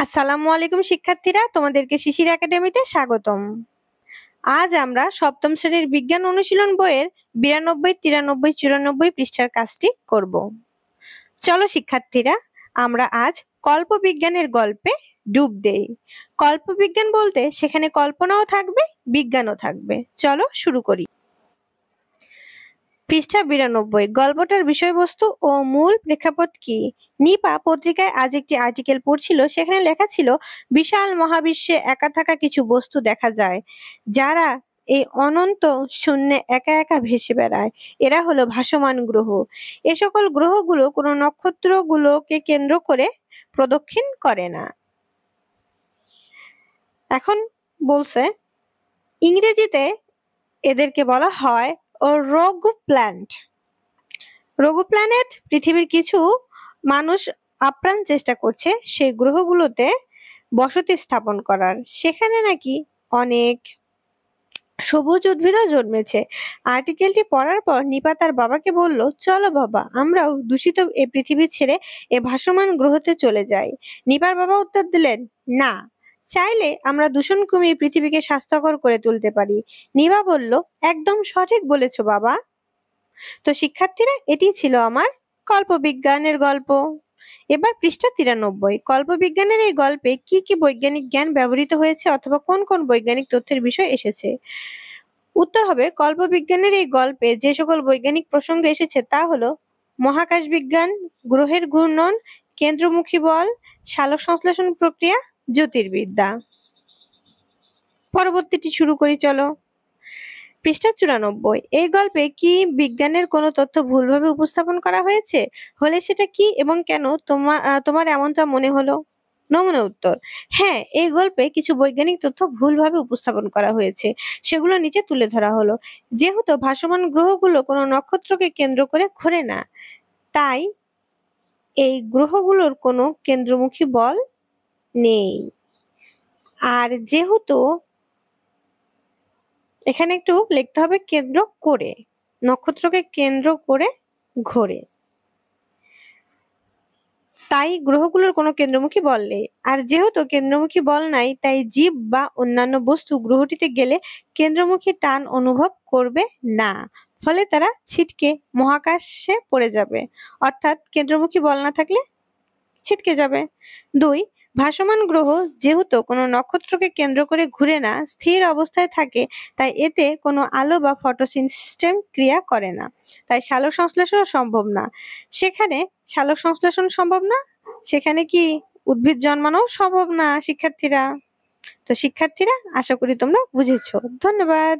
আসসালামু আলাইকুম শিক্ষার্থীরা, তোমাদেরকে শিশির একাডেমিতে স্বাগতম। আজ আমরা সপ্তম শ্রেণীর বিজ্ঞান অনুশীলন বইয়ের 92, 93, 94 পৃষ্ঠার কাজটি করব। চলো শিক্ষার্থীরা, আমরা আজ কল্পবিজ্ঞানের গল্পে ডুব দেই। কল্পবিজ্ঞান বলতে সেখানে কল্পনাও থাকবে, বিজ্ঞানও থাকবে। চলো শুরু করি। পৃষ্ঠা 92। গল্পটার বিষয়বস্তু ও মূল প্রেক্ষাপট কি? নিপা পত্রিকায় আজ একটি আর্টিকেল পড়ছিল। সেখানে লেখা ছিল, বিশাল মহাবিশ্বে একা থাকা কিছু বস্তু দেখা যায় যারা এই অনন্ত শূন্যে একা একা ভেসে বেড়ায়। এরা হলো ভাসমান গ্রহ। এ সকল গ্রহগুলো কোনো নক্ষত্রগুলোকে কেন্দ্র করে প্রদক্ষিণ করে না। এখন বলছে, ইংরেজিতে এদেরকে বলা হয় রোগ প্ল্যানেট। রোগ প্ল্যানেট পৃথিবীর কিছু মানুষ আপ্রাণ চেষ্টা করছে সেই গ্রহগুলোতে বসতি স্থাপন করার। সেখানে নাকি অনেক সবুজ উদ্ভিদও জন্মেছে। আর্টিকেলটি পড়ার পর নিপা তার বাবাকে বলল, চলো বাবা, আমরাও দূষিত এই পৃথিবী ছেড়ে এ ভাসমান গ্রহতে চলে যাই। নিপার বাবা উত্তর দিলেন, না, চাইলে আমরা দূষণ কমিয়ে পৃথিবীকে স্বাস্থ্যকর করে তুলতে পারি। নিপা বলল, একদম সঠিক বলেছো বাবা। তো শিক্ষার্থীরা, এটি ছিল আমার কল্পবিজ্ঞানের গল্প। এবার পৃষ্ঠা 93। কল্পবিজ্ঞানের এই গল্পে কি কি বৈজ্ঞানিক জ্ঞান ব্যবহৃত হয়েছে অথবা কোন কোন বৈজ্ঞানিক তথ্যের বিষয় এসেছে? উত্তর হবে, কল্পবিজ্ঞানের এই গল্পে যে সকল বৈজ্ঞানিক প্রসঙ্গ এসেছে তা হলো মহাকাশ বিজ্ঞান, গ্রহের ঘূর্ণন, কেন্দ্রমুখী বল, সালোক সংশ্লেষণ প্রক্রিয়া, জ্যোতির্বিদ্যা। পরবর্তীটি শুরু করি, চলো। পৃষ্ঠা 94। এই গল্পে কি বিজ্ঞানের কোনো তথ্য ভুলভাবে উপস্থাপন করা হয়েছে? হলে সেটা কি এবং কেন তোমার এমনটা মনে হলো? নমুনা উত্তর, হ্যাঁ, এই গল্পে কিছু বৈজ্ঞানিক তথ্য ভুলভাবে উপস্থাপন করা হয়েছে। সেগুলো নিচে তুলে ধরা হলো। যেহেতু ভাসমান গ্রহগুলো কোনো নক্ষত্রকে কেন্দ্র করে ঘোরে না, তাই এই গ্রহগুলোর কোনো কেন্দ্রমুখী বল নেই। আর যেহেতু এখানে একটু লিখতে হবে কেন্দ্র করে, নক্ষত্রকে কেন্দ্র করে ঘোরে, তাই গ্রহগুলোর কোনো কেন্দ্রমুখী বল নেই। আর যেহেতু কেন্দ্রমুখী বল নাই, তাই জীব বা অন্যান্য বস্তু গ্রহটিতে গেলে কেন্দ্রমুখী টান অনুভব করবে না, ফলে তারা ছিটকে মহাকাশে পড়ে যাবে। অর্থাৎ কেন্দ্রমুখী বল না থাকলে ছিটকে যাবে। 2, ভাসমান গ্রহ যেহেতু কোনো নক্ষত্রকে কেন্দ্র করে ঘুরে না, স্থির অবস্থায় থাকে, তাই এতে কোনো আলো বা ফটোসিস্টেম ক্রিয়া করে না, তাই সালোক সংশ্লেষণ সম্ভব না। সেখানে সালোক সংশ্লেষণ সম্ভব না, সেখানে কি উদ্ভিদ জন্মানো সম্ভব না শিক্ষার্থীরা? তো শিক্ষার্থীরা, আশা করি তোমরা বুঝেছো। ধন্যবাদ।